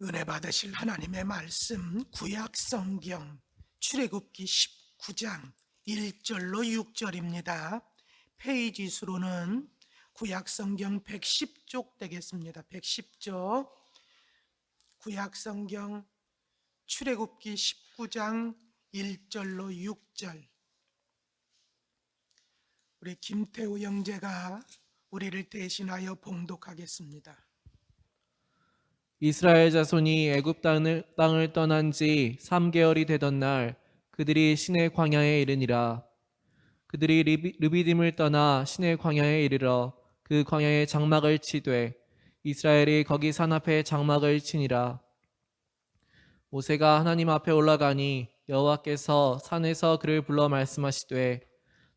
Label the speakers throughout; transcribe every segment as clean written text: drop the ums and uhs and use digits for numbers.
Speaker 1: 은혜 받으실 하나님의 말씀 구약성경 출애굽기 19장 1절로 6절입니다. 페이지 수로는 구약성경 110쪽 되겠습니다. 110쪽 구약성경 출애굽기 19장 1절로 6절. 우리 김태우 형제가 우리를 대신하여 봉독하겠습니다.
Speaker 2: 이스라엘 자손이 애굽 땅을 떠난 지 3개월이 되던 날 그들이 시내 광야에 이르니라. 그들이 르비딤을 떠나 시내 광야에 이르러 그 광야에 장막을 치되 이스라엘이 거기 산 앞에 장막을 치니라. 모세가 하나님 앞에 올라가니 여호와께서 산에서 그를 불러 말씀하시되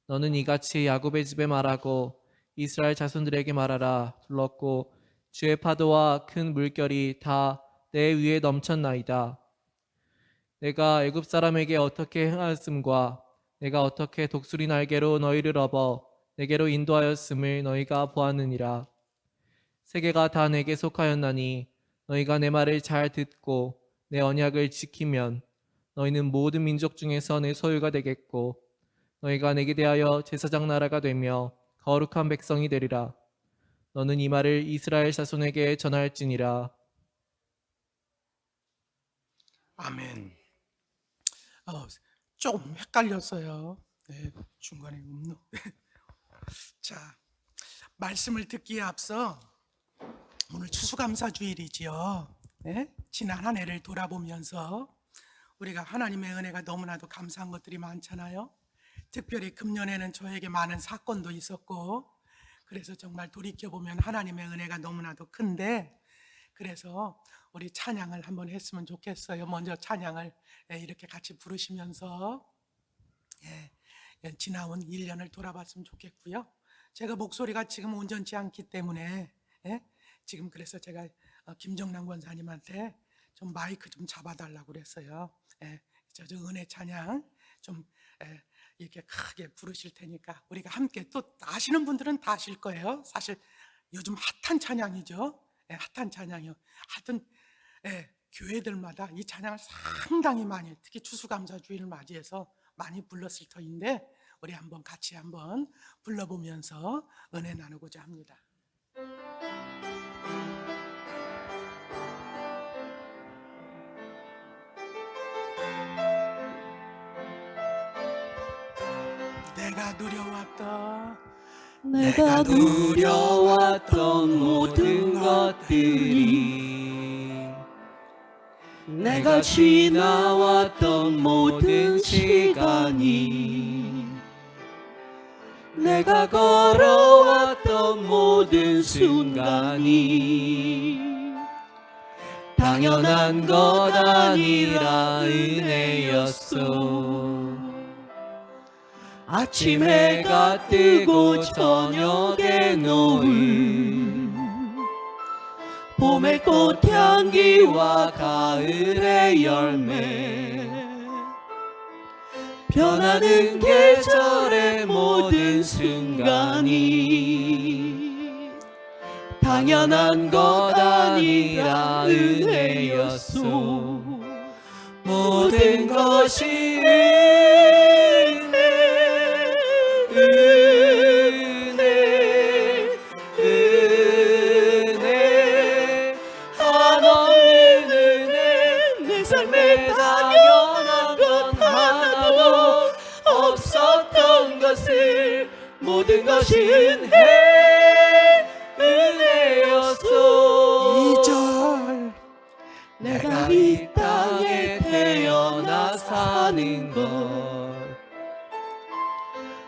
Speaker 2: 너는 이같이 야곱의 집에 말하고 이스라엘 자손들에게 말하라. 불렀고 주의 파도와 큰 물결이 다 내 위에 넘쳤나이다. 내가 애굽 사람에게 어떻게 행하였음과 내가 어떻게 독수리 날개로 너희를 업어 내게로 인도하였음을 너희가 보았느니라. 세계가 다 내게 속하였나니 너희가 내 말을 잘 듣고 내 언약을 지키면 너희는 모든 민족 중에서 내 소유가 되겠고 너희가 내게 대하여 제사장 나라가 되며 거룩한 백성이 되리라. 너는 이 말을 이스라엘 자손에게 전할지니라.
Speaker 1: 아멘. 조금 헷갈렸어요. 네, 중간에 자, 말씀을 듣기에 앞서 오늘 추수감사주일이지요. 네? 지난 한 해를 돌아보면서 우리가 하나님의 은혜가 너무나도 감사한 것들이 많잖아요. 특별히 금년에는 저에게 많은 사건도 있었고, 그래서 정말 돌이켜보면 하나님의 은혜가 너무나도 큰데, 그래서 우리 찬양을 한번 했으면 좋겠어요. 먼저 찬양을 이렇게 같이 부르시면서 지나온 1년을 돌아봤으면 좋겠고요. 제가 목소리가 지금 온전치 않기 때문에 지금 그래서 제가 김정남 권사님한테 좀 마이크 좀 잡아달라고 그랬어요. 저 은혜 찬양 좀 이렇게 크게 부르실 테니까 우리가 함께, 또 아시는 분들은 다 아실 거예요. 사실 요즘 핫한 찬양이죠. 핫한 찬양이요. 하여튼 교회들마다 이 찬양을 상당히 많이, 특히 추수감사주일을 맞이해서 많이 불렀을 터인데 우리 한번 같이 한번 불러보면서 은혜 나누고자 합니다.
Speaker 2: 내가 누려왔던 모든 것들이, 내가 지나왔던 모든 시간이, 내가 걸어왔던 모든 순간이 당연한 것 아니라 은혜였어. 아침 해가 뜨고 저녁에 노을, 봄의 꽃향기와 가을의 열매, 변하는 계절의 모든 순간이 당연한 것 아니라 은혜였소. 모든 것이 은혜, 한없는 은혜. 내 삶에 당연한 것 하나도 없었던 것을, 모든 것이 은혜였소.
Speaker 1: 2절
Speaker 2: 내가 이 땅에 태어나 사는 것,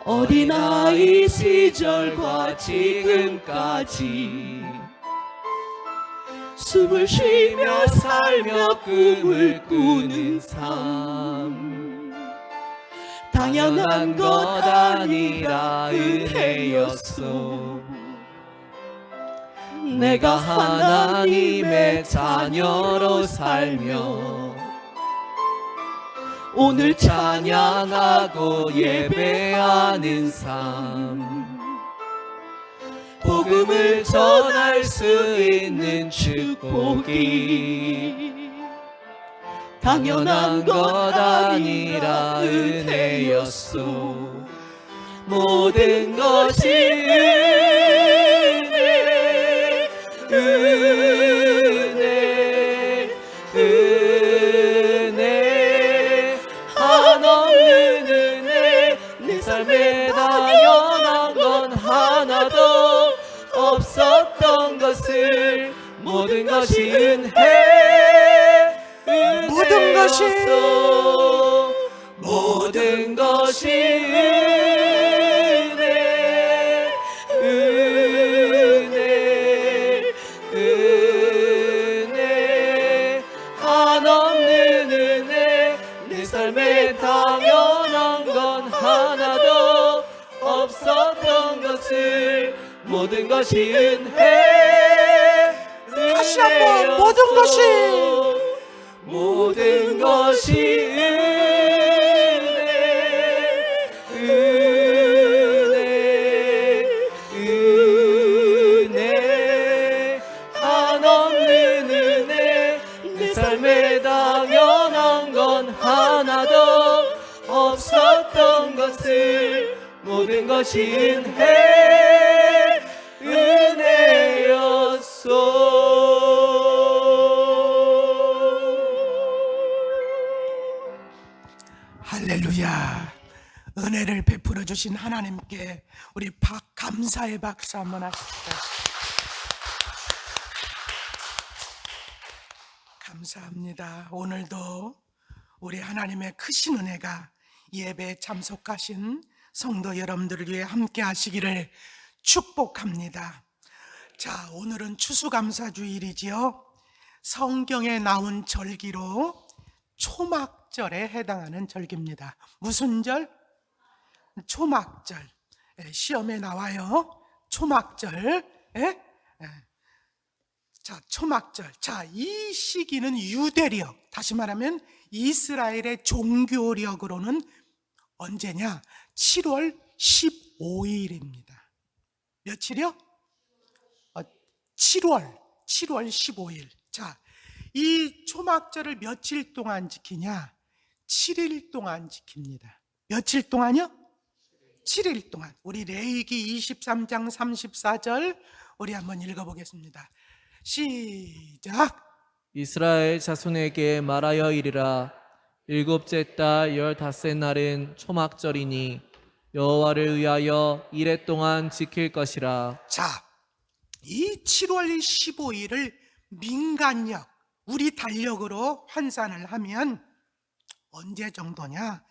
Speaker 2: 어린아이 시절과 지금까지 숨을 쉬며 살며 꿈을 꾸는 삶, 당연한 것 아니라 은혜였소. 내가 하나님의 자녀로 살며 오늘 찬양하고 예배하는 삶, 복음을 전할 수 있는 축복이 당연한 것 아니라 은혜였소. 모든 것이 은혜 한없는 은혜. 내 삶에 당연한 건 하나도 없었던 것을 모든 것이
Speaker 1: 모든 것이
Speaker 2: 모든 것이 은혜 한없는 은혜. 내 삶에 당연한 건 하나도 없었던 것을 모든 것이
Speaker 1: 다시 한번 모든 것이
Speaker 2: 모든 것이 은혜 한없는 은혜. 내 삶에 당연한 건 하나도 없었던 것을 모든 것이 은혜였소.
Speaker 1: 할렐루야. 은혜를 베풀어 주신 하나님께 우리 감사의 박수 한번 하십시다. 감사합니다. 오늘도 우리 하나님의 크신 은혜가 예배에 참석하신 성도 여러분들을 위해 함께 하시기를 축복합니다. 자, 오늘은 추수감사주일이지요. 성경에 나온 절기로 초막절에 해당하는 절기입니다. 무슨 절? 초막절. 시험에 나와요. 초막절. 자, 초막절. 자, 이 시기는 유대력, 다시 말하면 이스라엘의 종교력으로는 언제냐? 7월 15일입니다. 며칠이요? 7월 15일. 자, 이 초막절을 며칠 동안 지키냐? 7일 동안 지킵니다. 며칠 동안요? 7일 동안. 우리 레위기 23장 34절 우리 한번 읽어보겠습니다. 시작.
Speaker 2: 이스라엘 자손에게 말하여 이르라. 일곱째 달 15째 날은 초막절이니 여호와를 위하여 이레 동안 지킬 것이라.
Speaker 1: 자, 이 7월 15일을 민간력, 우리 달력으로 환산을 하면 언제 정도냐?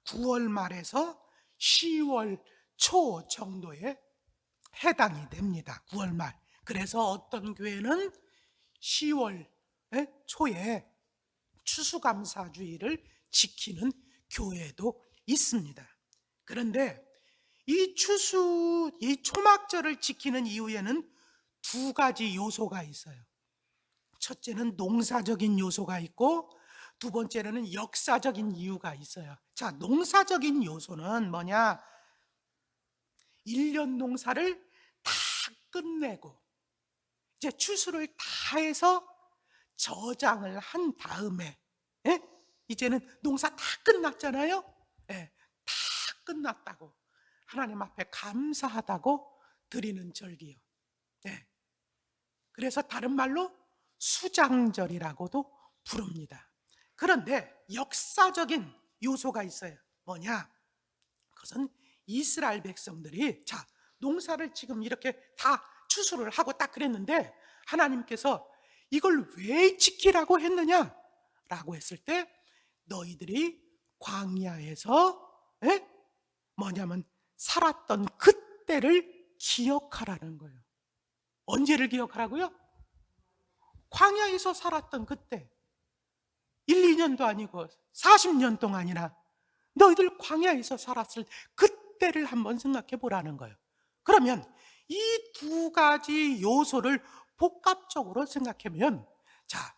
Speaker 1: 9월 말에서 10월 초 정도에 해당이 됩니다. 9월 말. 그래서 어떤 교회는 10월 초에 추수감사주일을 지키는 교회도 있습니다. 그런데 이 초막절을 지키는 이유에는 두 가지 요소가 있어요. 첫째는 농사적인 요소가 있고 두 번째는 역사적인 이유가 있어요. 자, 농사적인 요소는 뭐냐? 1년 농사를 다 끝내고 이제 추수를 다 해서 저장을 한 다음에 이제는 농사 다 끝났잖아요. 다 끝났다고 하나님 앞에 감사하다고 드리는 절기요. 그래서 다른 말로 수장절이라고도 부릅니다. 그런데 역사적인 요소가 있어요. 뭐냐? 그것은 이스라엘 백성들이 자, 농사를 지금 이렇게 다 추수를 하고 딱 그랬는데 하나님께서 이걸 왜 지키라고 했느냐? 라고 했을 때 너희들이 광야에서 뭐냐면 살았던 그때를 기억하라는 거예요. 언제를 기억하라고요? 광야에서 살았던 그때. 1, 2년도 아니고 40년 동안이나 너희들 광야에서 살았을 그때를 한번 생각해 보라는 거예요. 그러면 이 두 가지 요소를 복합적으로 생각하면 자,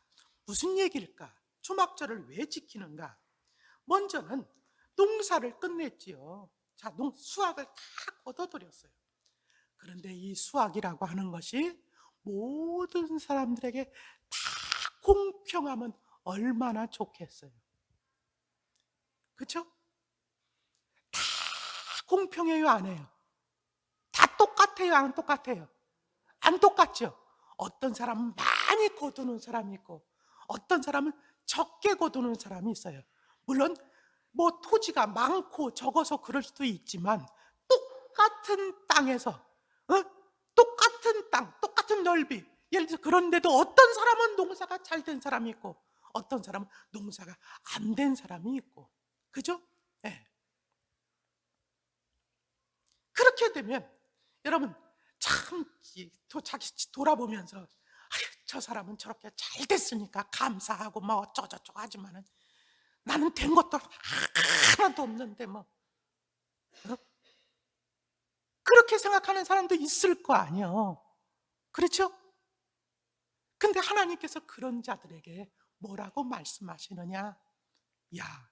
Speaker 1: 무슨 얘기일까? 초막절을 왜 지키는가? 먼저는 농사를 끝냈지요. 자, 수확을 다 거둬들였어요. 그런데 이 수확이라고 하는 것이 모든 사람들에게 다 공평하면 얼마나 좋겠어요. 그렇죠? 다 공평해요, 안 해요? 다 똑같아요, 안 똑같아요? 안 똑같죠? 어떤 사람은 많이 거두는 사람이 있고 어떤 사람은 적게 거두는 사람이 있어요. 물론 뭐 토지가 많고 적어서 그럴 수도 있지만 똑같은 땅에서 똑같은 땅, 똑같은 넓이, 예를 들어서 그런데도 어떤 사람은 농사가 잘 된 사람이 있고 어떤 사람은 농사가 안 된 사람이 있고, 그죠? 네. 그렇게 되면 여러분 참 자기 돌아보면서 아휴, 저 사람은 저렇게 잘 됐으니까 감사하고 뭐 어쩌고저쩌고 하지만은 나는 된 것도 하나도 없는데 뭐 그렇게 생각하는 사람도 있을 거 아니에요. 그렇죠? 근데 하나님께서 그런 자들에게 뭐라고 말씀하시느냐? 야,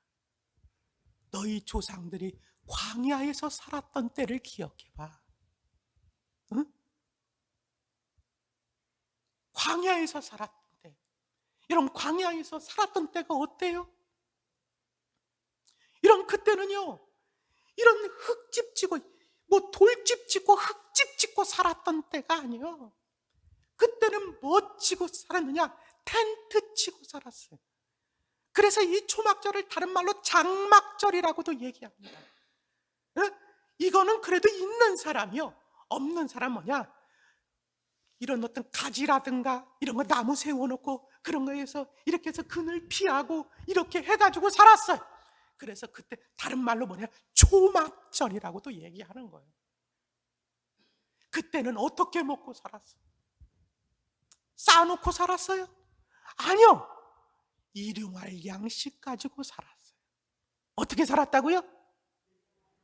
Speaker 1: 너희 조상들이 광야에서 살았던 때를 기억해봐. 응? 광야에서 살았던 때. 여러분, 광야에서 살았던 때가 어때요? 이런 그때는요, 이런 흙집 지고 뭐 돌집 짓고 흙집 짓고 살았던 때가 아니에요. 그때는 뭐 치고 살았느냐? 텐트 치고 살았어요. 그래서 이 초막절을 다른 말로 장막절이라고도 얘기합니다. 이거는 그래도 있는 사람이요. 없는 사람 뭐냐? 이런 어떤 가지라든가 이런 거 나무 세워놓고 그런 거에서 이렇게 해서 그늘 피하고 이렇게 해가지고 살았어요. 그래서 그때 다른 말로 뭐냐? 초막절이라고도 얘기하는 거예요. 그때는 어떻게 먹고 살았어요? 쌓아놓고 살았어요? 아니요. 일용할 양식 가지고 살았어요. 어떻게 살았다고요?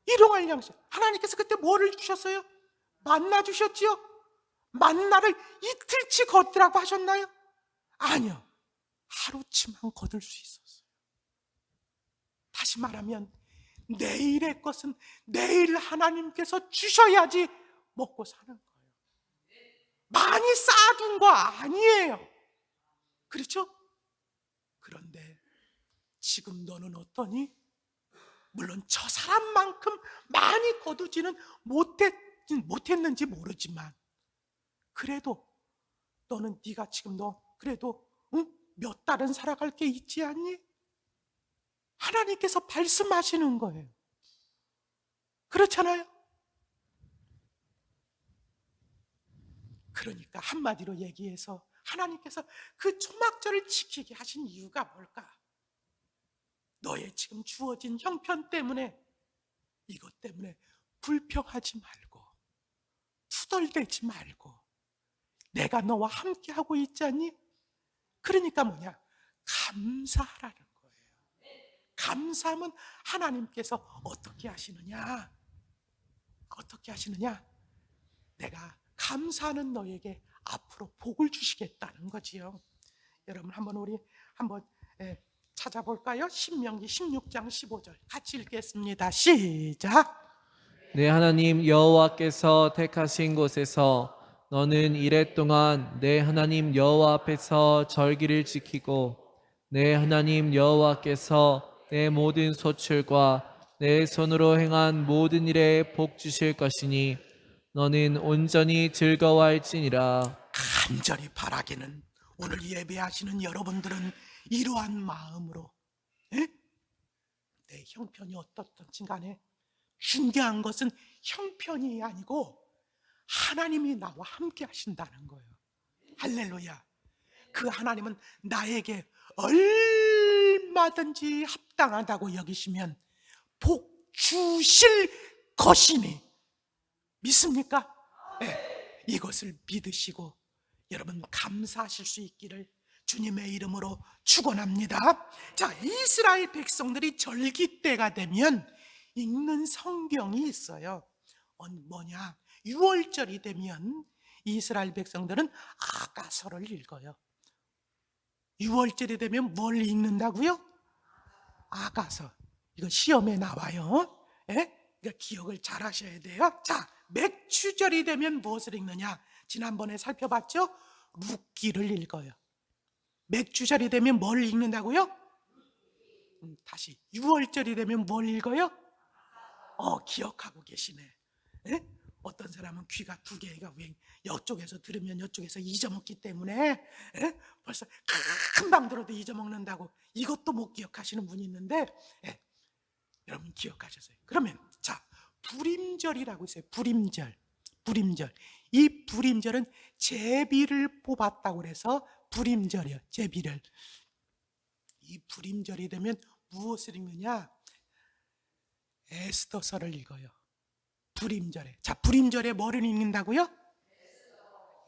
Speaker 1: 일용할 양식. 하나님께서 그때 뭐를 주셨어요? 만나 주셨지요? 만나를 이틀치 걷으라고 하셨나요? 아니요. 하루치만 거둘 수 있었어요. 다시 말하면 내일의 것은 내일 하나님께서 주셔야지 먹고 사는 거예요. 많이 쌓아둔 거 아니에요. 그렇죠? 그런데 지금 너는 어떠니? 물론 저 사람만큼 많이 거두지는 못했는지 모르지만 그래도 너는 네가 지금 너 그래도 몇 달은 살아갈 게 있지 않니? 하나님께서 말씀하시는 거예요. 그렇잖아요? 그러니까 한마디로 얘기해서 하나님께서 그 초막절을 지키게 하신 이유가 뭘까? 너의 지금 주어진 형편 때문에, 이것 때문에 불평하지 말고 투덜대지 말고 내가 너와 함께하고 있지 않니? 그러니까 뭐냐? 감사하라는 거예요. 감사하면 하나님께서 어떻게 하시느냐? 어떻게 하시느냐? 내가 감사하는 너에게 앞으로 복을 주시겠다는 거지요. 여러분 우리 한번 찾아볼까요? 신명기 16장 15절 같이 읽겠습니다. 시작.
Speaker 2: 내 하나님 여호와께서 택하신 곳에서 너는 이랫동안 내 하나님 여호와 앞에서 절기를 지키고 내 하나님 여호와께서 내 모든 소출과 내 손으로 행한 모든 일에 복 주실 것이니 너는 온전히 즐거워할지니라.
Speaker 1: 간절히 바라기는 오늘 예배하시는 여러분들은 이러한 마음으로 내 형편이 어떻든지 간에 중요한 것은 형편이 아니고 하나님이 나와 함께 하신다는 거예요. 할렐루야. 그 하나님은 나에게 얼마든지 합당하다고 여기시면 복 주실 것이니 믿습니까? 네, 이것을 믿으시고 여러분 감사하실 수 있기를 주님의 이름으로 축원합니다. 자, 이스라엘 백성들이 절기 때가 되면 읽는 성경이 있어요. 뭐냐? 6월절이 되면 이스라엘 백성들은 아가서를 읽어요. 6월절이 되면 뭘 읽는다고요? 아가서. 이거 시험에 나와요. 예? 그러니까 기억을 잘 하셔야 돼요. 자, 맥추절이 되면 무엇을 읽느냐? 지난번에 살펴봤죠? 룻기를 읽어요. 맥주절이 되면 뭘 읽는다고요? 다시 6월절이 되면 뭘 읽어요? 기억하고 계시네. 예? 어떤 사람은 귀가 두 개가 왜 이쪽에서 들으면 이쪽에서 잊어먹기 때문에 벌써 금방 들어도 잊어먹는다고 이것도 못 기억하시는 분이 있는데 여러분 기억하셨어요. 그러면 자, 불임절이라고 있어요. 불임절. 이 불임절은 제비를 뽑았다고 그래서 불임절이요. 제비를. 이 불임절이 되면 무엇을 읽느냐? 에스더서를 읽어요. 불임절에. 자, 불임절에 뭐를 읽는다고요?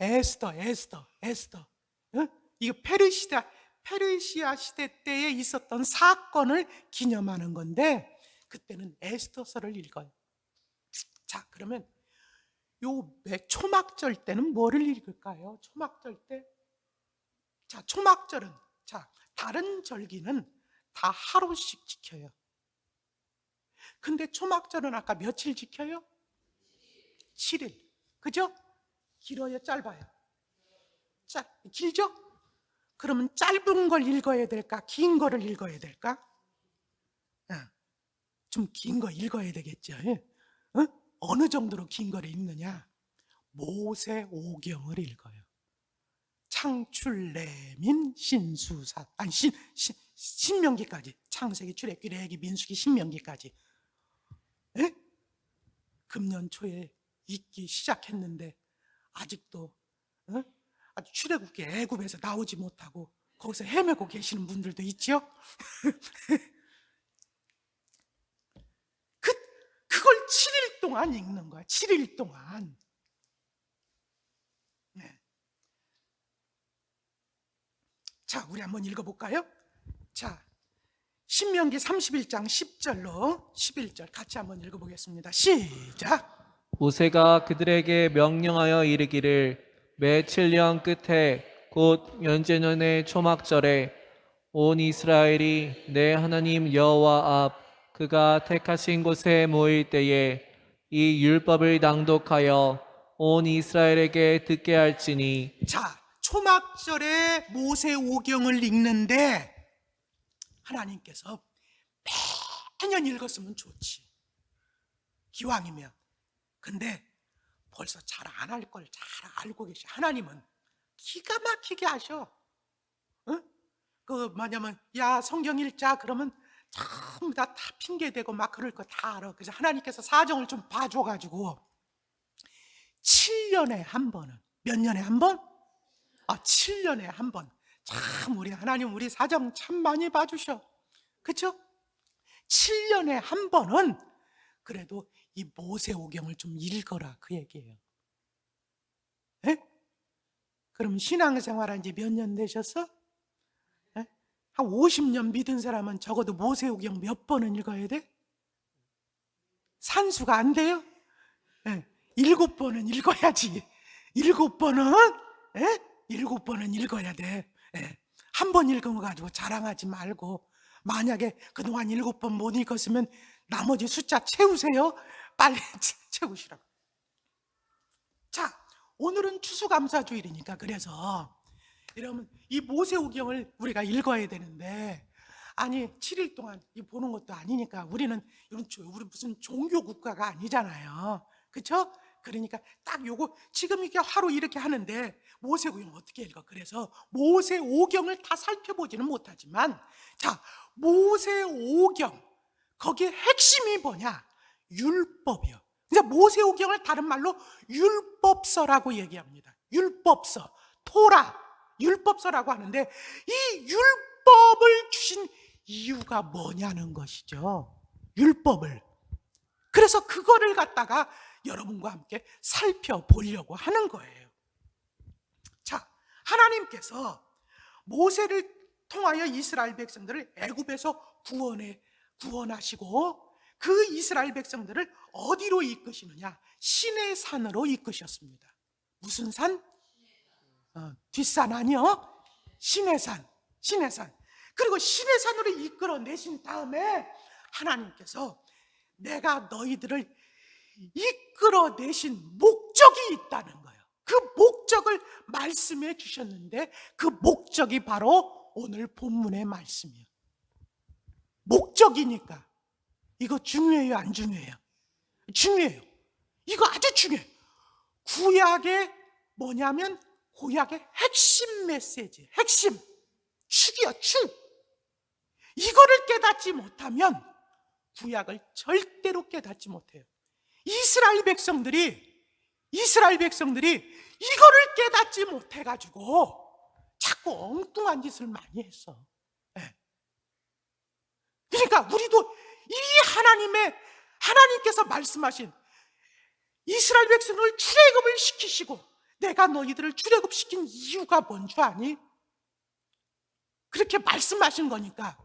Speaker 1: 에스더. 이거 페르시아 시대 때에 있었던 사건을 기념하는 건데 그때는 에스더서를 읽어요. 자, 그러면 요 초막절 때는 뭐를 읽을까요? 초막절 때. 자, 초막절은 다른 절기는 다 하루씩 지켜요. 근데 초막절은 아까 며칠 지켜요? 7일. 그죠? 길어요, 짧아요? 길죠? 그러면 짧은 걸 읽어야 될까? 긴 거를 읽어야 될까? 좀 긴 거 읽어야 되겠죠. 어느 정도로 긴 거를 읽느냐? 모세오경을 읽어요. 창출레민 신수사 아니 신명기까지. 창세기, 출애굽기, 레위기, 민수기, 신명기까지. 금년 초에 읽기 시작했는데 아직도 아주 출애굽기 애굽에서 나오지 못하고 거기서 헤매고 계시는 분들도 있죠. 그걸 7일 동안 읽는 거야. 7일 동안. 네. 자, 우리 한번 읽어볼까요? 자, 신명기 31장 10절로 11절 같이 한번 읽어보겠습니다. 시작.
Speaker 2: 모세가 그들에게 명령하여 이르기를 매 7년 끝에 곧 면제년의 초막절에 온 이스라엘이 내 하나님 여호와 앞 그가 택하신 곳에 모일 때에 이 율법을 낭독하여 온 이스라엘에게 듣게 할지니.
Speaker 1: 자, 초막절에 모세오경을 읽는데 하나님께서 매년 읽었으면 좋지, 기왕이면. 근데 벌써 잘 안 할 걸 잘 알고 계시. 하나님은 기가 막히게 하셔. 뭐냐면 야 성경 읽자 그러면 전부 다 핑계대고 막 그럴 거 다 알아. 그래서 하나님께서 사정을 좀 봐줘가지고 7년에 한 번은, 몇 년에 한 번? 7년에 한 번. 참 우리 하나님 우리 사정 참 많이 봐주셔. 그렇죠? 7년에 한 번은 그래도 이 모세오경을 좀 읽어라 그 얘기예요. 에? 그럼 신앙생활한 지 몇 년 되셨어? 에? 한 50년 믿은 사람은 적어도 모세오경 몇 번은 읽어야 돼? 산수가 안 돼요? 7번은 읽어야지. 7번은 7번은 읽어야 돼. 한 번 읽은 거 가지고 자랑하지 말고, 만약에 그동안 7번 못 읽었으면 나머지 숫자 채우세요. 빨리 채우시라고. 자, 오늘은 추수감사주일이니까 그래서 여러분 이 모세오경을 우리가 읽어야 되는데, 아니 7일 동안 보는 것도 아니니까 우리 무슨 종교 국가가 아니잖아요. 그렇죠? 그러니까 딱 요거 지금 이게 하루 이렇게 하는데 모세오경 어떻게 읽어? 그래서 모세오경을 다 살펴보지는 못하지만, 자, 모세오경 거기에 핵심이 뭐냐? 율법이요. 그러니까 모세오경을 다른 말로 율법서라고 얘기합니다. 율법서, 토라, 율법서라고 하는데 이 율법을 주신 이유가 뭐냐는 것이죠. 율법을. 그래서 그거를 갖다가 여러분과 함께 살펴보려고 하는 거예요. 자, 하나님께서 모세를 통하여 이스라엘 백성들을 애굽에서 구원하시고 그 이스라엘 백성들을 어디로 이끄시느냐? 시내 산으로 이끄셨습니다. 무슨 산? 뒷산 아니요? 시내산. 그리고 시내산으로 이끌어내신 다음에 하나님께서 내가 너희들을 이끌어내신 목적이 있다는 거예요. 그 목적을 말씀해 주셨는데 그 목적이 바로 오늘 본문의 말씀이요. 목적이니까. 이거 중요해요, 안 중요해요? 중요해요. 이거 아주 중요해요. 구약의 뭐냐면 구약의 핵심 메시지, 핵심 축이요, 축. 이거를 깨닫지 못하면 구약을 절대로 깨닫지 못해요. 이스라엘 백성들이 이거를 깨닫지 못해가지고 자꾸 엉뚱한 짓을 많이 했어. 네. 그러니까 우리도 이 하나님께서 말씀하신 이스라엘 백성을 출애굽을 시키시고 내가 너희들을 출애굽시킨 이유가 뭔 줄 아니? 그렇게 말씀하신 거니까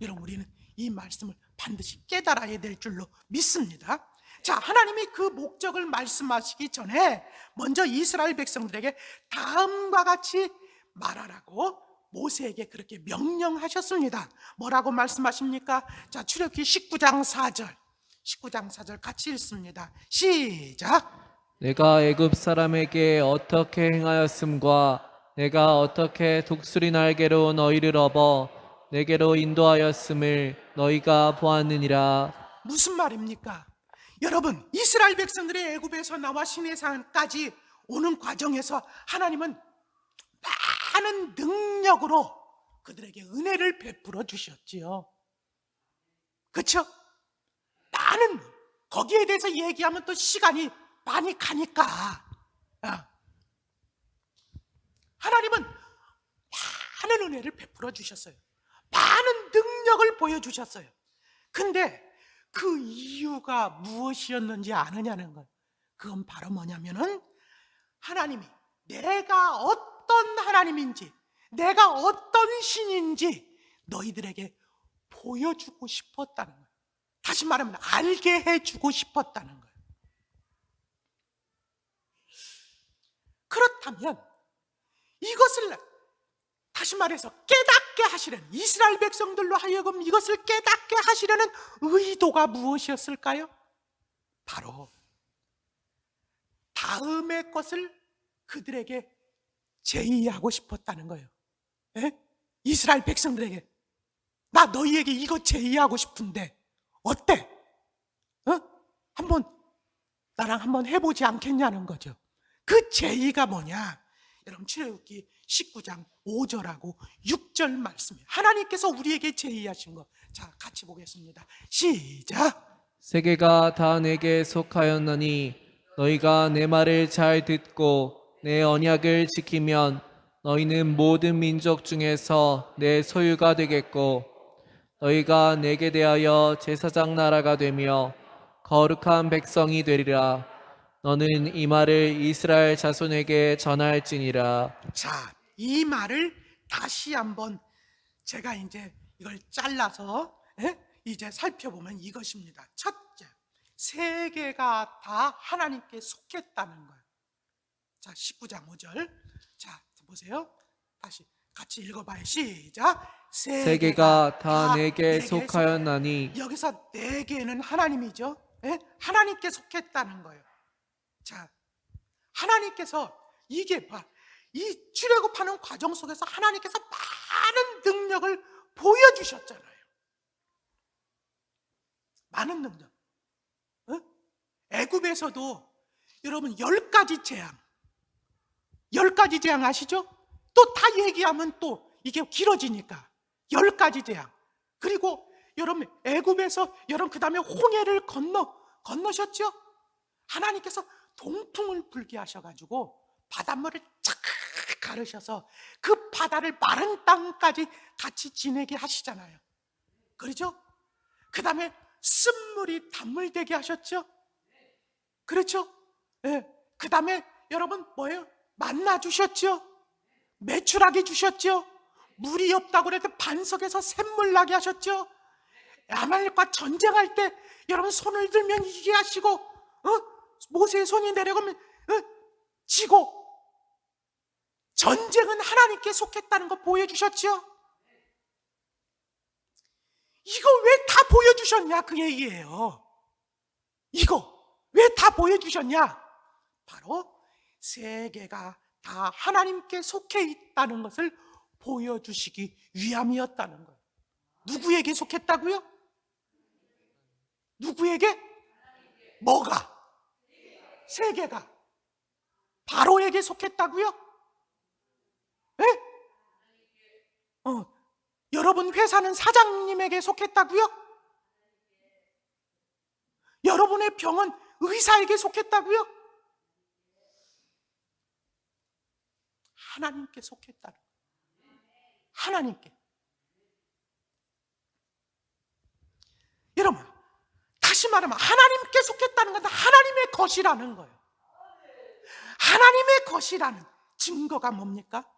Speaker 1: 여러분 우리는 이 말씀을 반드시 깨달아야 될 줄로 믿습니다. 자, 하나님이 그 목적을 말씀하시기 전에 먼저 이스라엘 백성들에게 다음과 같이 말하라고 모세에게 그렇게 명령하셨습니다. 뭐라고 말씀하십니까? 자, 출애굽기 19장 4절 같이 읽습니다. 시작.
Speaker 2: 내가 애굽 사람에게 어떻게 행하였음과 내가 어떻게 독수리 날개로 너희를 업어 내게로 인도하였음을 너희가 보았느니라.
Speaker 1: 무슨 말입니까? 여러분, 이스라엘 백성들이 애굽에서 나와 시내산까지 오는 과정에서 하나님은 많은 능력으로 그들에게 은혜를 베풀어 주셨지요. 그렇죠? 많은, 거기에 대해서 얘기하면 또 시간이 많이 가니까 하나님은 많은 은혜를 베풀어 주셨어요. 많은 능력을 보여주셨어요. 근데 그 이유가 무엇이었는지 아느냐는 것. 그건 바로 뭐냐면은 하나님이 내가 어떤 하나님인지, 내가 어떤 신인지 너희들에게 보여주고 싶었다는 거예요. 다시 말하면 알게 해주고 싶었다는 거예요. 그렇다면 이것을 다시 말해서 깨닫게 하시려는, 이스라엘 백성들로 하여금 이것을 깨닫게 하시려는 의도가 무엇이었을까요? 바로 다음의 것을 그들에게 제의하고 싶었다는 거예요. 에? 이스라엘 백성들에게 나 너희에게 이거 제의하고 싶은데 어때? 나랑 한번 해보지 않겠냐는 거죠. 그 제의가 뭐냐? 여러분 출애굽기 19장 5절하고 6절 말씀이에요. 하나님께서 우리에게 제의하신 거. 자, 같이 보겠습니다. 시작.
Speaker 2: 세계가 다 내게 속하였나니 너희가 내 말을 잘 듣고 내 언약을 지키면 너희는 모든 민족 중에서 내 소유가 되겠고 너희가 내게 대하여 제사장 나라가 되며 거룩한 백성이 되리라. 너는 이 말을 이스라엘 자손에게 전할지니라.
Speaker 1: 자, 이 말을 다시 한번 제가 이제 이걸 잘라서 이제 살펴보면 이것입니다. 첫째, 세계가 다 하나님께 속했다는 거예요. 자, 19장 5절. 자, 보세요. 다시 같이 읽어봐요. 시작.
Speaker 2: 세계가 다 내게 속하였나니.
Speaker 1: 여기서 내게는 하나님이죠. 하나님께 속했다는 거예요. 자, 하나님께서 이게 이 출애굽하는 과정 속에서 하나님께서 많은 능력을 보여주셨잖아요. 많은 능력. 애굽에서도 여러분 10가지 재앙, 10가지 재앙 아시죠? 또 다 얘기하면 또 이게 길어지니까 10가지 재앙. 그리고 여러분 애굽에서 여러분 그 다음에 홍해를 건너셨죠? 하나님께서 동풍을 불게 하셔가지고 바닷물을 착 가르셔서 그 바다를 마른 땅까지 같이 지내게 하시잖아요. 그렇죠? 그 다음에 쓴물이 단물 되게 하셨죠? 그렇죠? 네. 그 다음에 여러분 뭐예요? 만나 주셨죠? 매출하게 주셨죠? 물이 없다고 그럴 때 반석에서 샘물 나게 하셨죠? 아말렉과 전쟁할 때 여러분 손을 들면 이기게 하시고 모세의 손이 내려가면 지고 전쟁은 하나님께 속했다는 거 보여주셨죠? 이거 왜 다 보여주셨냐 그 얘기예요. 이거 왜 다 보여주셨냐? 바로 세계가 다 하나님께 속해 있다는 것을 보여주시기 위함이었다는 거예요. 누구에게 속했다고요? 누구에게? 뭐가? 세계가 바로에게 속했다고요? 예? 여러분 회사는 사장님에게 속했다고요? 여러분의 병은 의사에게 속했다고요? 하나님께 속했다는 거예요. 하나님께. 여러분, 다시 말하면 하나님께 속했다는 건 하나님의 것이라는 거예요. 하나님의 것이라는 증거가 뭡니까?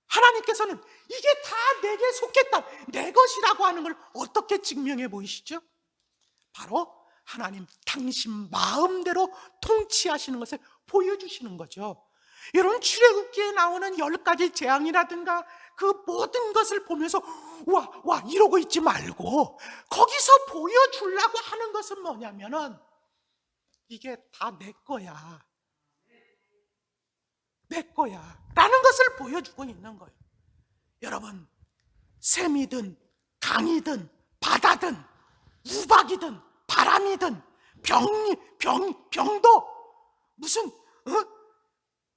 Speaker 1: 하나님께서는 이게 다 내게 속했다, 내 것이라고 하는 걸 어떻게 증명해 보이시죠? 바로 하나님 당신 마음대로 통치하시는 것을 보여주시는 거죠. 여러분, 출애굽기에 나오는 10가지 재앙이라든가 그 모든 것을 보면서 와 이러고 있지 말고 거기서 보여주려고 하는 것은 뭐냐면은 이게 다 내 거야, 내 거야 라는 것을 보여주고 있는 거예요. 여러분, 샘이든 강이든 바다든 우박이든 바람이든 병도 무슨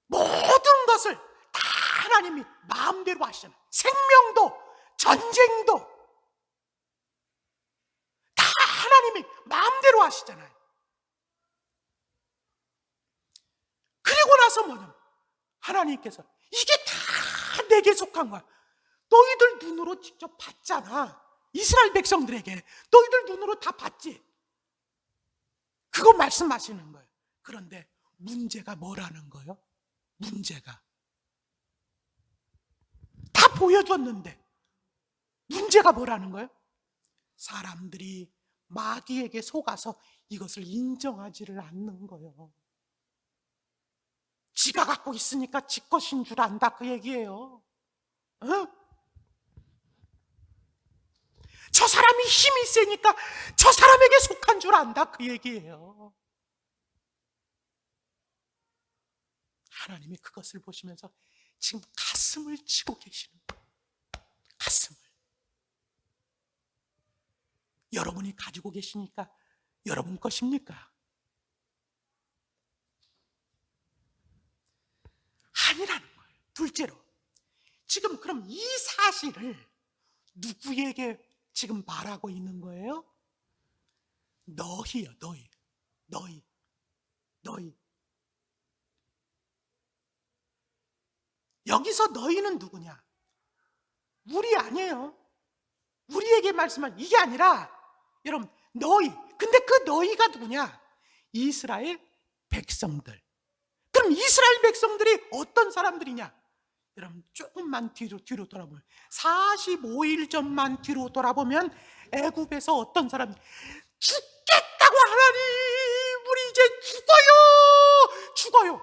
Speaker 1: 모든 것을 다 하나님이 마음대로 하시잖아요. 생명도 전쟁도 다 하나님이 마음대로 하시잖아요. 그리고 나서 뭐냐면 하나님께서 이게 다 내게 속한 거야. 너희들 눈으로 직접 봤잖아. 이스라엘 백성들에게 너희들 눈으로 다 봤지. 그거 말씀하시는 거예요. 그런데 문제가 뭐라는 거예요? 문제가 다 보여줬는데 문제가 뭐라는 거예요? 사람들이 마귀에게 속아서 이것을 인정하지를 않는 거예요. 지가 갖고 있으니까 지 것인 줄 안다, 그 얘기예요. 저 사람이 힘이 세니까 저 사람에게 속한 줄 안다, 그 얘기예요. 하나님이 그것을 보시면서 지금 가슴을 치고 계시는 거예요. 가슴을. 여러분이 가지고 계시니까 여러분 것입니까? 아니라는 거예요. 둘째로, 지금 그럼 이 사실을 누구에게 지금 말하고 있는 거예요? 너희요, 너희. 여기서 너희는 누구냐? 우리 아니에요. 우리에게 말씀한 이게 아니라 여러분, 너희. 근데 그 너희가 누구냐? 이스라엘 백성들. 그럼 이스라엘 백성들이 어떤 사람들이냐? 여러분, 조금만 뒤로 돌아보면 45일 전만 뒤로 돌아보면 애굽에서 어떤 사람이 죽겠다고, 하나님 우리 이제 죽어요.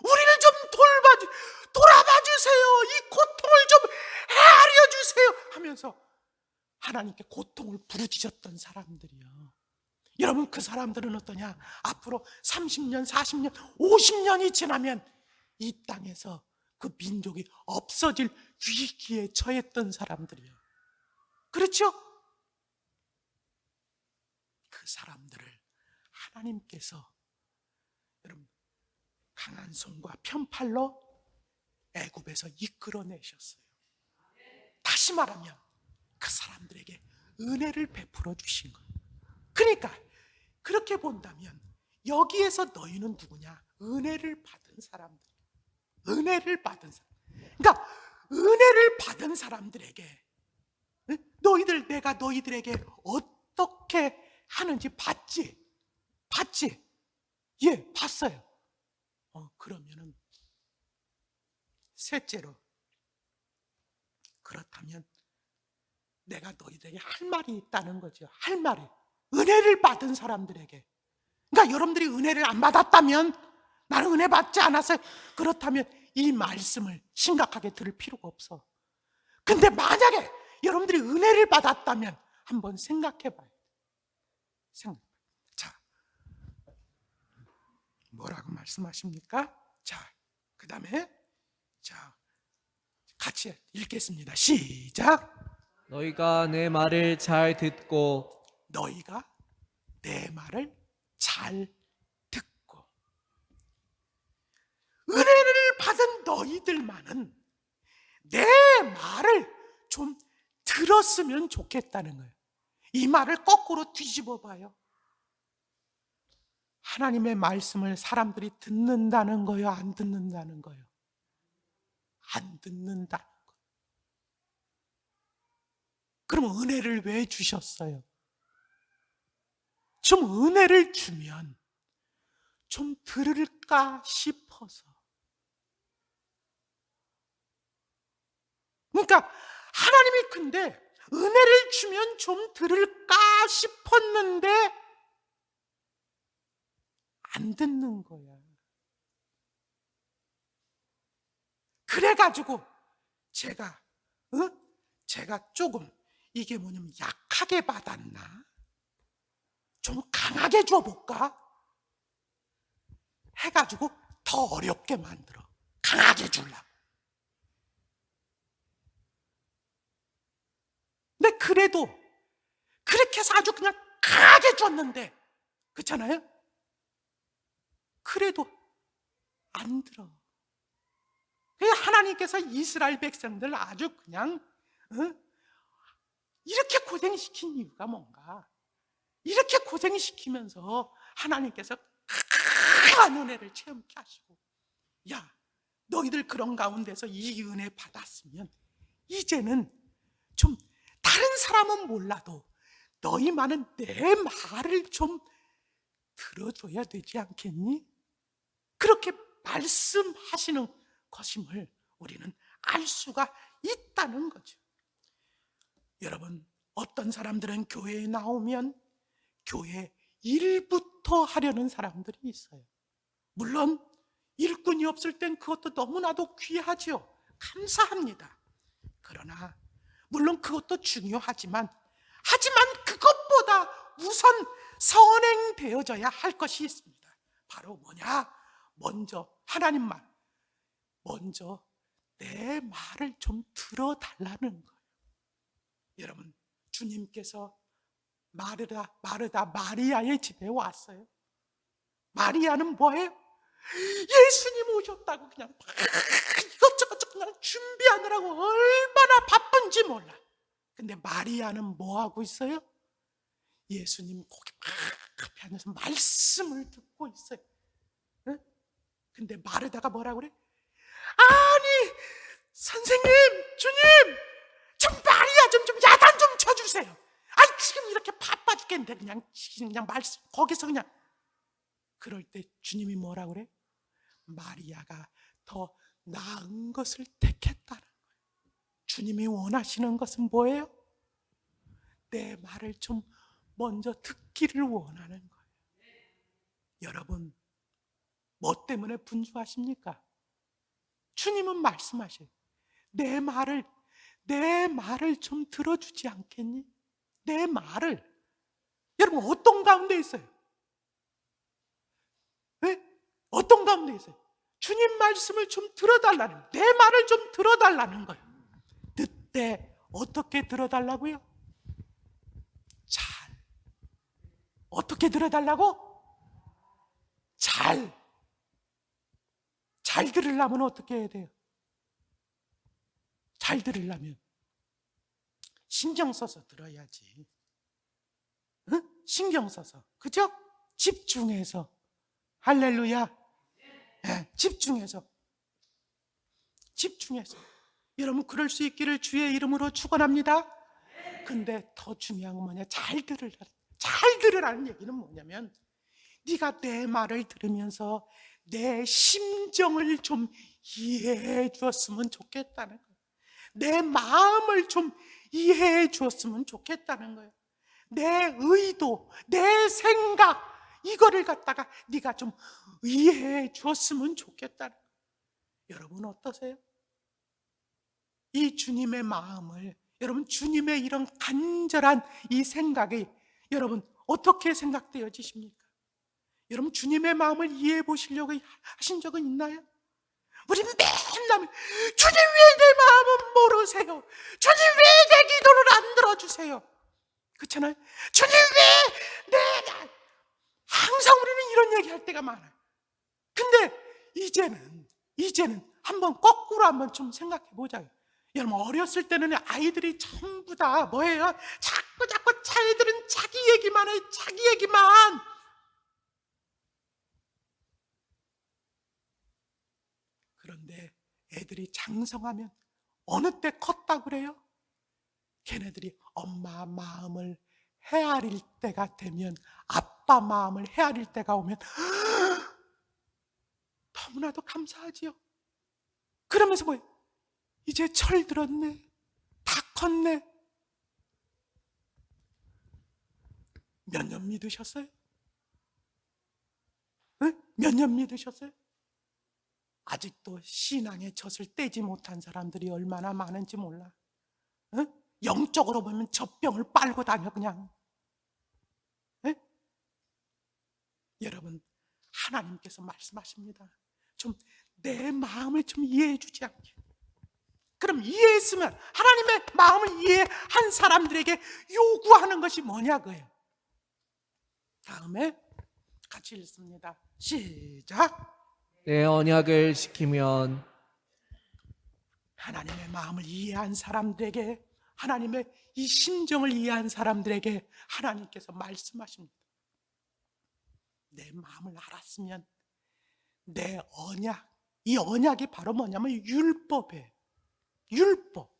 Speaker 1: 우리를 좀 돌아봐 주세요. 이 고통을 좀 헤아려 주세요 하면서 하나님께 고통을 부르짖었던 사람들이요. 여러분, 그 사람들은 어떠냐? 앞으로 30년, 40년, 50년이 지나면 이 땅에서 그 민족이 없어질 위기에 처했던 사람들이요. 그렇죠? 그 사람들을 하나님께서 여러분 강한 손과 편팔로 애굽에서 이끌어내셨어요. 다시 말하면 그 사람들에게 은혜를 베풀어 주신 거예요. 그러니까 그렇게 본다면 여기에서 너희는 누구냐? 은혜를 받은 사람들. 은혜를 받은 사람. 그러니까 은혜를 받은 사람들에게 내가 너희들에게 어떻게 하는지 봤지? 예, 봤어요. 그러면은 셋째로, 그렇다면 내가 너희들에게 할 말이 있다는 거죠. 할 말이. 은혜를 받은 사람들에게. 그러니까 여러분들이 은혜를 안 받았다면, 나는 은혜 받지 않았어요, 그렇다면 이 말씀을 심각하게 들을 필요가 없어. 근데 만약에 여러분들이 은혜를 받았다면 한번 생각해 봐요. 자, 뭐라고 말씀하십니까? 자, 그 다음에 같이 읽겠습니다. 시작.
Speaker 2: 너희가 내 말을 잘 듣고
Speaker 1: 너희가 내 말을 잘 듣고. 은혜를 받은 너희들만은 내 말을 좀 들었으면 좋겠다는 거예요. 이 말을 거꾸로 뒤집어 봐요. 하나님의 말씀을 사람들이 듣는다는 거예요? 안 듣는다는 거예요? 안 듣는다는 거예요. 그럼 은혜를 왜 주셨어요? 좀 은혜를 주면 좀 들을까 싶어서. 그러니까 하나님이 근데 은혜를 주면 좀 들을까 싶었는데 안 듣는 거야. 그래가지고 제가 조금 이게 뭐냐면 약하게 받았나? 좀 강하게 줘볼까? 해가지고 더 어렵게 만들어. 강하게 주려고. 근데 그래도 그렇게 해서 아주 그냥 강하게 줬는데, 그렇잖아요? 그래도 안 들어. 그래서 하나님께서 이스라엘 백성들 아주 그냥 이렇게 고생시킨 이유가 뭔가? 이렇게 고생시키면서 하나님께서 큰 은혜를 체험케 하시고, 야, 너희들 그런 가운데서 이 은혜 받았으면 이제는 좀 다른 사람은 몰라도 너희만은 내 말을 좀 들어줘야 되지 않겠니? 그렇게 말씀하시는 것임을 우리는 알 수가 있다는 거죠. 여러분, 어떤 사람들은 교회에 나오면 교회 일부터 하려는 사람들이 있어요. 물론 일꾼이 없을 땐 그것도 너무나도 귀하지요. 감사합니다. 그러나 물론 그것도 중요하지만 그것보다 우선 선행되어져야 할 것이 있습니다. 바로 뭐냐? 먼저 하나님 말, 먼저 내 말을 좀 들어달라는 거예요. 여러분, 주님께서 마르다 마리아의 집에 왔어요. 마리아는 뭐예요? 예수님 오셨다고 그냥 이것저것 그냥 준비하느라고 얼마나 바쁜지 몰라. 근데 마리아는 뭐 하고 있어요? 예수님 거기 막 앞에 앉아서 말씀을 듣고 있어요. 응? 근데 마르다가 뭐라고 그래? 아니 선생님, 주님, 좀 마리아 좀 야단 좀 쳐주세요. 아니 지금 이렇게 바빠 죽겠는데 그냥 말씀 거기서 그냥. 그럴 때 주님이 뭐라고 그래? 마리아가 더 나은 것을 택했다는 거예요. 주님이 원하시는 것은 뭐예요? 내 말을 좀 먼저 듣기를 원하는 거예요. 여러분, 뭐 때문에 분주하십니까? 주님은 말씀하셔요. 내 말을 좀 들어주지 않겠니? 내 말을. 여러분, 어떤 가운데 있어요? 왜? 어떤 가운데 있어요? 주님 말씀을 좀 들어달라는, 내 말을 좀 들어달라는 거예요. 듣되 어떻게 들어달라고요? 잘. 어떻게 들어달라고? 잘 들으려면 어떻게 해야 돼요? 잘 들으려면 신경 써서 들어야지. 응? 신경 써서. 그죠? 집중해서. 할렐루야. 네, 집중해서. 여러분, 그럴 수 있기를 주의 이름으로 축원합니다. 근데 더 중요한 건 뭐냐? 잘 들으라는 얘기는 뭐냐면, 네가 내 말을 들으면서 내 심정을 좀 이해해 주었으면 좋겠다는 거예요. 내 마음을 좀 이해해 주었으면 좋겠다는 거예요. 내 의도, 내 생각, 이거를 갖다가 네가 좀 이해해 주었으면 좋겠다는 거예요. 여러분 어떠세요? 이 주님의 마음을, 여러분 주님의 이런 간절한 이 생각이 여러분 어떻게 생각되어지십니까? 여러분 주님의 마음을 이해해 보시려고 하신 적은 있나요? 우린 맨날 주님 왜 내 마음은 모르세요? 주님 왜 내 기도를 안 들어주세요? 그렇잖아요. 주님 왜 항상 우리는 이런 얘기할 때가 많아요. 근데 이제는 한번 거꾸로 한번 좀 생각해 보자요. 여러분, 어렸을 때는 아이들이 전부 다 뭐예요? 자꾸 자기들은 자기 얘기만 해, 자기 얘기만. 그런데 애들이 장성하면 어느 때 컸다 그래요? 걔네들이 엄마 마음을 헤아릴 때가 되면, 아빠 마음을 헤아릴 때가 오면 너무나도 감사하지요. 그러면서 뭐예요? 이제 철 들었네, 다 컸네. 몇 년 믿으셨어요? 응? 몇 년 믿으셨어요? 아직도 신앙의 젖을 떼지 못한 사람들이 얼마나 많은지 몰라. 응? 영적으로 보면 젖병을 빨고 다녀 그냥. 응? 여러분, 하나님께서 말씀하십니다. 좀 내 마음을 좀 이해해 주지 않게. 그럼 이해했으면, 하나님의 마음을 이해한 사람들에게 요구하는 것이 뭐냐 그예요. 다음에 같이 읽습니다. 시작.
Speaker 2: 내 언약을 지키면
Speaker 1: 하나님의 마음을 이해한 사람들에게, 하나님의 이 심정을 이해한 사람들에게 하나님께서 말씀하십니다. 내 마음을 알았으면 내 언약, 이 언약이 바로 뭐냐면 율법이에요. 율법.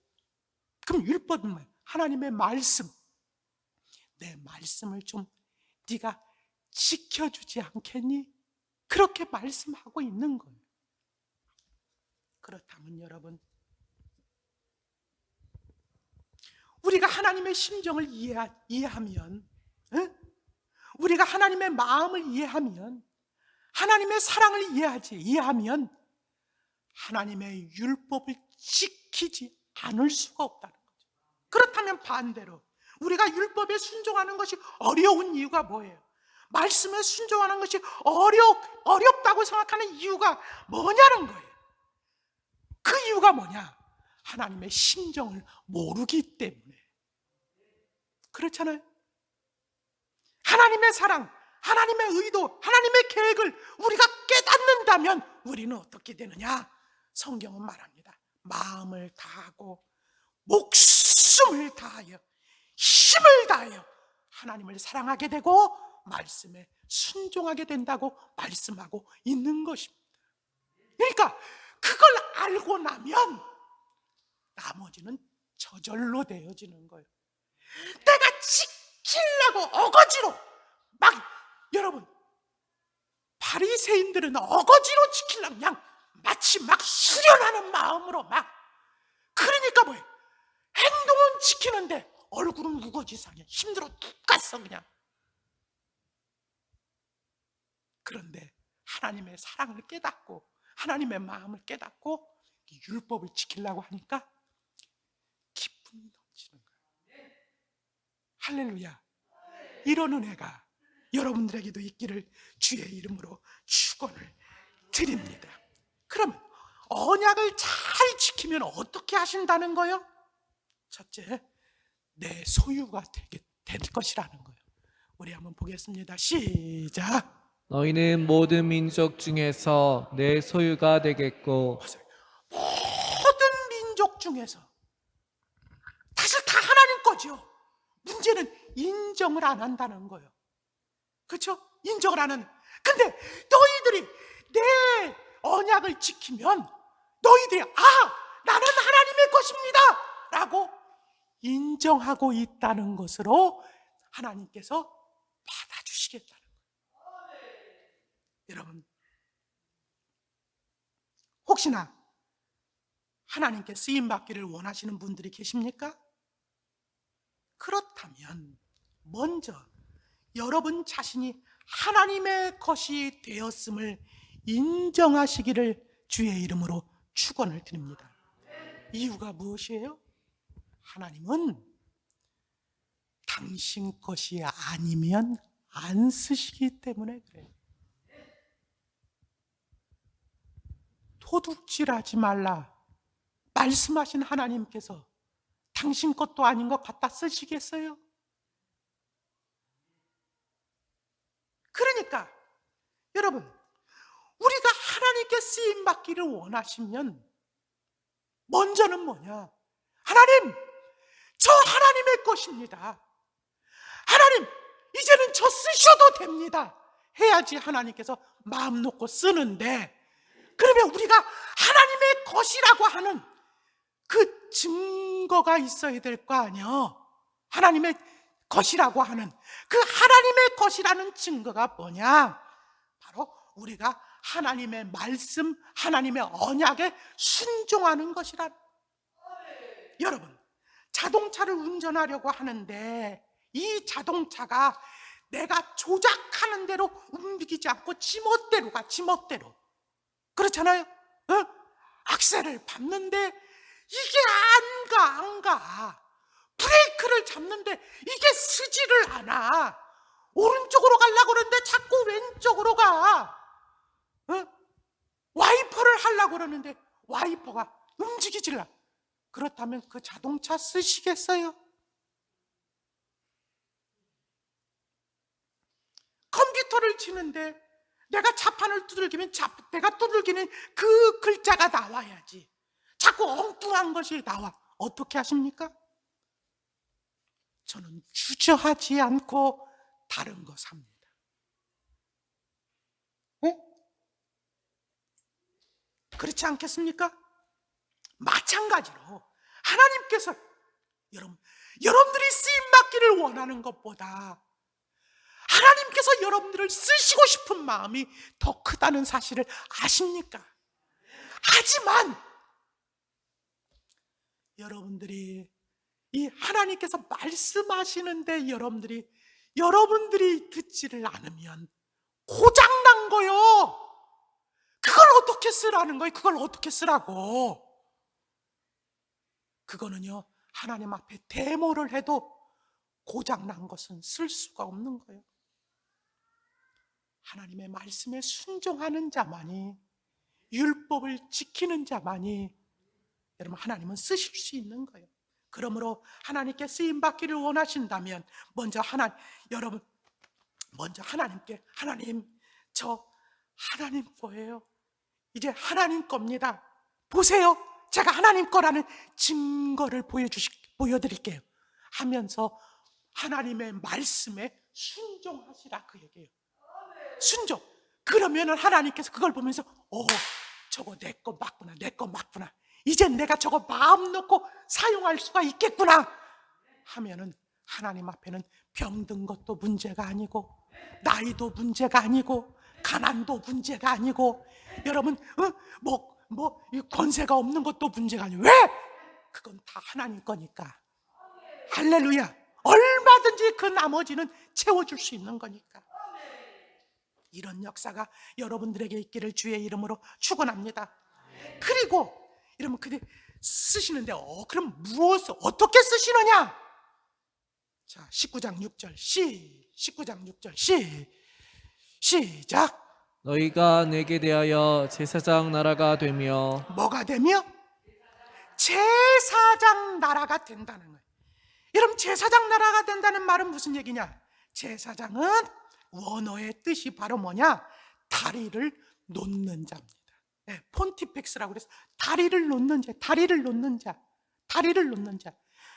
Speaker 1: 그럼 율법은 뭐예요? 하나님의 말씀. 내 말씀을 좀 네가 지켜주지 않겠니? 그렇게 말씀하고 있는 거예요. 그렇다면 여러분, 우리가 하나님의 심정을 이해하면, 응? 우리가 하나님의 마음을 이해하면, 하나님의 사랑을 이해하면 하나님의 율법을 지키지 않을 수가 없다는 거죠. 그렇다면 반대로 우리가 율법에 순종하는 것이 어려운 이유가 뭐예요? 말씀에 순종하는 것이 어렵다고 생각하는 이유가 뭐냐는 거예요. 그 이유가 뭐냐? 하나님의 심정을 모르기 때문에. 그렇잖아요. 하나님의 사랑, 하나님의 의도, 하나님의 계획을 우리가 깨닫는다면 우리는 어떻게 되느냐? 성경은 말합니다. 마음을 다하고 목숨을 다하여 힘을 다하여 하나님을 사랑하게 되고 말씀에 순종하게 된다고 말씀하고 있는 것입니다. 그러니까 그걸 알고 나면 나머지는 저절로 되어지는 거예요. 내가 지키려고 어거지로 여러분, 바리새인들은 어거지로 지키려면 그냥 마치 수련하는 마음으로 그러니까 뭐예요? 행동은 지키는데 얼굴은 우거지상해. 힘들어 죽겠어 그냥. 그런데 하나님의 사랑을 깨닫고 하나님의 마음을 깨닫고 율법을 지키려고 하니까 기쁨이 넘치는 거예요. 할렐루야. 이런 은혜가 여러분들에게도 있기를 주의 이름으로 축원을 드립니다. 그러면 언약을 잘 지키면 어떻게 하신다는 거예요? 첫째, 내 소유가 될 것이라는 거예요. 우리 한번 보겠습니다. 시작.
Speaker 2: 너희는 모든 민족 중에서 내 소유가 되겠고
Speaker 1: 모든 민족 중에서 사실 다 하나님 거죠. 문제는 인정을 안 한다는 거예요. 그렇죠? 인정을 안 하는. 근데 너희들이 내 언약을 지키면 너희들이 나는 하나님의 것입니다 라고 인정하고 있다는 것으로 하나님께서 받아주시겠다는 거예요. 여러분, 혹시나 하나님께 쓰임받기를 원하시는 분들이 계십니까? 그렇다면 먼저 여러분 자신이 하나님의 것이 되었음을 인정하시기를 주의 이름으로 축원을 드립니다. 이유가 무엇이에요? 하나님은 당신 것이 아니면 안 쓰시기 때문에 그래요. 도둑질하지 말라 말씀하신 하나님께서 당신 것도 아닌 것 갖다 쓰시겠어요? 그러니까 여러분, 우리가 하나님께 쓰임받기를 원하시면 먼저는 뭐냐? 하나님, 저 하나님의 것입니다. 하나님, 이제는 저 쓰셔도 됩니다. 해야지 하나님께서 마음 놓고 쓰는데, 그러면 우리가 하나님의 것이라고 하는 그 증거가 있어야 될 거 아니에요. 하나님의 것이라고 하는 그 하나님의 것이라는 증거가 뭐냐? 바로 우리가 하나님의 말씀, 하나님의 언약에 순종하는 것이라. 여러분, 자동차를 운전하려고 하는데 이 자동차가 내가 조작하는 대로 움직이지 않고 지멋대로 가, 지멋대로. 그렇잖아요? 어? 악셀을 밟는데 이게 안 가. 브레이크를 잡는데 이게 쓰지를 않아. 오른쪽으로 가려고 그러는데 자꾸 왼쪽으로 가. 와이퍼를 하려고 그러는데 와이퍼가 움직이질 않아. 그렇다면 그 자동차 쓰시겠어요? 컴퓨터를 치는데 내가 자판을 두들기면 내가 두들기는 그 글자가 나와야지. 자꾸 엉뚱한 것이 나와. 어떻게 하십니까? 저는 주저하지 않고 다른 거 삽니다. 그렇지 않겠습니까? 마찬가지로 하나님께서 여러분들이 쓰임받기를 원하는 것보다 하나님께서 여러분들을 쓰시고 싶은 마음이 더 크다는 사실을 아십니까? 하지만 여러분들이 이 하나님께서 말씀하시는데 여러분들이 듣지를 않으면 고장난 거요. 그걸 어떻게 쓰라는 거예요? 그걸 어떻게 쓰라고? 그거는요, 하나님 앞에 데모를 해도 고장난 것은 쓸 수가 없는 거예요. 하나님의 말씀에 순종하는 자만이, 율법을 지키는 자만이 여러분 하나님은 쓰실 수 있는 거예요. 그러므로 하나님께 쓰임받기를 원하신다면 먼저 하나님께 하나님, 저 하나님 거예요. 이제 하나님 겁니다. 보세요. 제가 하나님 거라는 증거를 보여드릴게요. 하면서 하나님의 말씀에 순종하시라 그 얘기예요. 순종. 그러면은 하나님께서 그걸 보면서 저거 내 거 맞구나, 내 거 맞구나. 이젠 내가 저거 마음 놓고 사용할 수가 있겠구나 하면은 하나님 앞에는 병든 것도 문제가 아니고, 나이도 문제가 아니고, 가난도 문제가 아니고, 여러분 이 권세가 없는 것도 문제가 아니고. 왜? 그건 다 하나님 거니까. 할렐루야. 얼마든지 그 나머지는 채워줄 수 있는 거니까. 이런 역사가 여러분들에게 있기를 주의 이름으로 축원합니다. 그리고 이러면 그게 쓰시는데 그럼 무엇을 어떻게 쓰시느냐? 자, 19장 6절 19장 6절 시작.
Speaker 2: 너희가 내게 대하여 제사장 나라가 되며.
Speaker 1: 뭐가 되며? 제사장 나라가 된다는 거예요. 여러분, 제사장 나라가 된다는 말은 무슨 얘기냐? 제사장은 원어의 뜻이 바로 뭐냐? 다리를 놓는 자입니다. 네, 폰티펙스라고 그래서 다리를 놓는 자, 다리를 놓는 자, 다리를 놓는 자.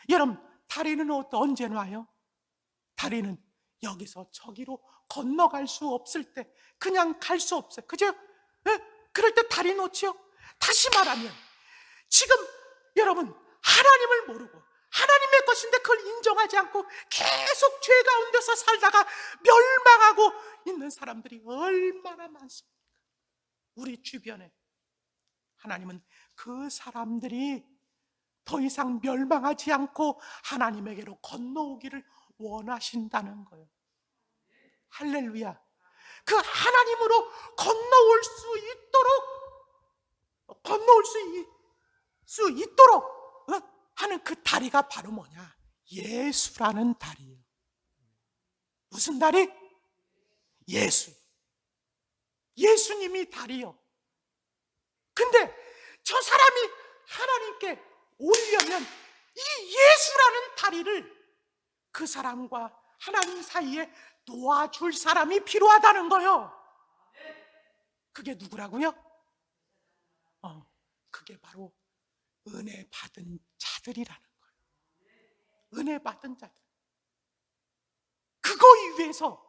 Speaker 1: 여러분, 다리는 언제 놔요? 다리는 여기서 저기로 건너갈 수 없을 때, 그냥 갈 수 없어요. 그죠? 네? 그럴 때 다리 놓죠. 다시 말하면 지금 여러분 하나님을 모르고 하나님의 것인데 그걸 인정하지 않고 계속 죄 가운데서 살다가 멸망하고 있는 사람들이 얼마나 많습니까? 우리 주변에. 하나님은 그 사람들이 더 이상 멸망하지 않고 하나님에게로 건너오기를 원하신다는 거예요. 할렐루야. 그 하나님으로 건너올 수 있도록 하는 그 다리가 바로 뭐냐? 예수라는 다리예요. 무슨 다리? 예수. 예수님이 다리요. 근데 저 사람이 하나님께 오려면 이 예수라는 다리를 그 사람과 하나님 사이에 놓아줄 사람이 필요하다는 거예요. 그게 누구라고요? 그게 바로 은혜 받은 자들이라는 거예요. 은혜 받은 자들. 그거 위해서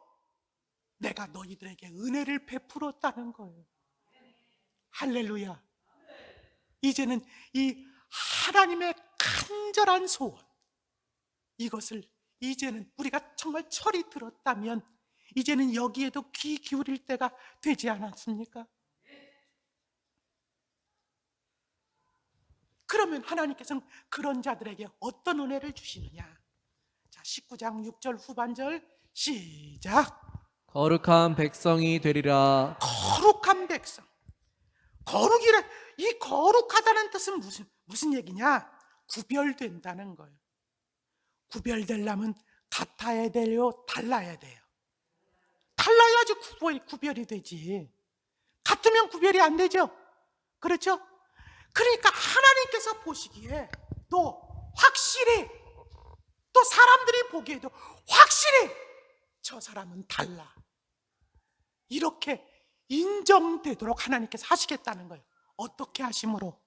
Speaker 1: 내가 너희들에게 은혜를 베풀었다는 거예요. 할렐루야. 이제는 이 하나님의 간절한 소원, 이것을 이제는 우리가 정말 철이 들었다면 이제는 여기에도 귀 기울일 때가 되지 않았습니까? 그러면 하나님께서는 그런 자들에게 어떤 은혜를 주시느냐? 자, 19장 6절 후반절 시작.
Speaker 2: 거룩한 백성이 되리라.
Speaker 1: 거룩한 백성. 거룩이라, 이 거룩하다는 뜻은 무슨 얘기냐? 구별된다는 거예요. 구별되려면 같아야 돼요? 달라야 돼요? 달라야지 구별이 되지. 같으면 구별이 안 되죠? 그렇죠? 그러니까 하나님께서 보시기에 또 확실히, 또 사람들이 보기에도 확실히 저 사람은 달라, 이렇게 인정되도록 하나님께서 하시겠다는 거예요. 어떻게 하심으로?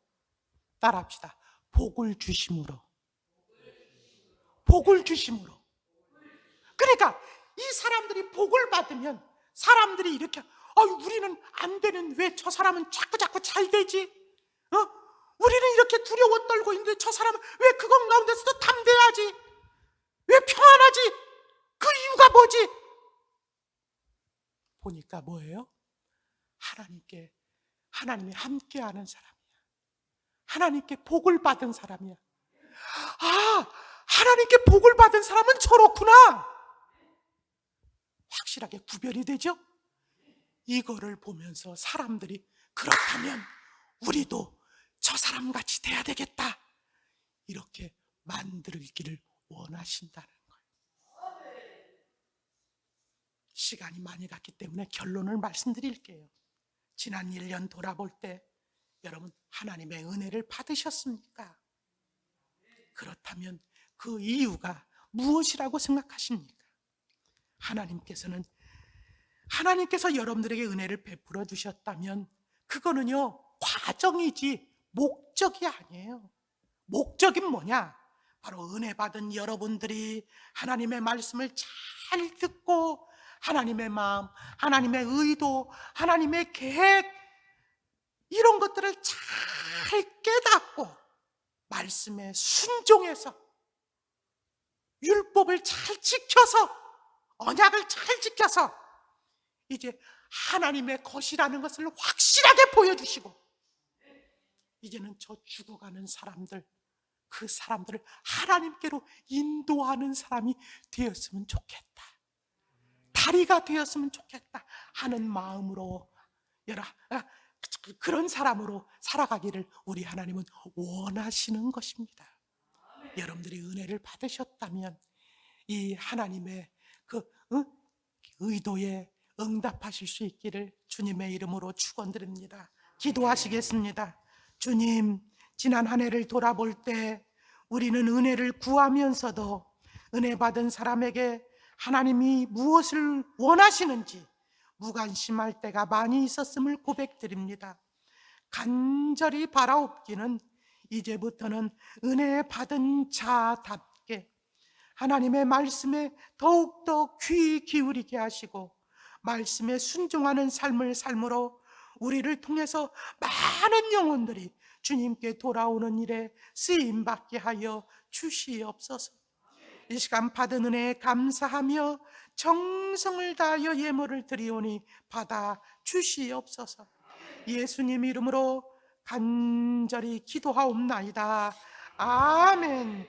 Speaker 1: 따라합시다. 복을 주심으로. 복을 주심으로. 그러니까 이 사람들이 복을 받으면 사람들이 이렇게, 우리는 안 되는, 왜 저 사람은 자꾸 잘 되지? 우리는 이렇게 두려워 떨고 있는데 저 사람은 왜 그건 가운데서도 담대하지? 왜 평안하지? 그 이유가 뭐지? 보니까 뭐예요? 하나님이 함께하는 사람이야. 하나님께 복을 받은 사람이야. 하나님께 복을 받은 사람은 저렇구나. 확실하게 구별이 되죠? 이거를 보면서 사람들이, 그렇다면 우리도 저 사람같이 돼야 되겠다, 이렇게 만들기를 원하신다는 거예요. 시간이 많이 갔기 때문에 결론을 말씀드릴게요. 지난 1년 돌아볼 때 여러분 하나님의 은혜를 받으셨습니까? 그렇다면 그 이유가 무엇이라고 생각하십니까? 하나님께서 여러분들에게 은혜를 베풀어 주셨다면 그거는요, 과정이지 목적이 아니에요. 목적은 뭐냐? 바로 은혜 받은 여러분들이 하나님의 말씀을 잘 듣고 하나님의 마음, 하나님의 의도, 하나님의 계획, 이런 것들을 잘 깨닫고 말씀에 순종해서 율법을 잘 지켜서, 언약을 잘 지켜서 이제 하나님의 것이라는 것을 확실하게 보여주시고, 이제는 저 죽어가는 사람들, 그 사람들을 하나님께로 인도하는 사람이 되었으면 좋겠다, 다리가 되었으면 좋겠다 하는 마음으로 그런 사람으로 살아가기를 우리 하나님은 원하시는 것입니다. 여러분들이 은혜를 받으셨다면 이 하나님의 그 의도에 응답하실 수 있기를 주님의 이름으로 축원드립니다. 기도하시겠습니다. 주님, 지난 한 해를 돌아볼 때 우리는 은혜를 구하면서도 은혜 받은 사람에게 하나님이 무엇을 원하시는지 무관심할 때가 많이 있었음을 고백드립니다. 간절히 바라옵기는 이제부터는 은혜 받은 자답게 하나님의 말씀에 더욱더 귀 기울이게 하시고 말씀에 순종하는 삶을 삶으로 우리를 통해서 많은 영혼들이 주님께 돌아오는 일에 쓰임받게 하여 주시옵소서. 이 시간 받은 은혜에 감사하며 정성을 다하여 예물을 드리오니 받아 주시옵소서. 예수님 이름으로 간절히 기도하옵나이다. 아멘.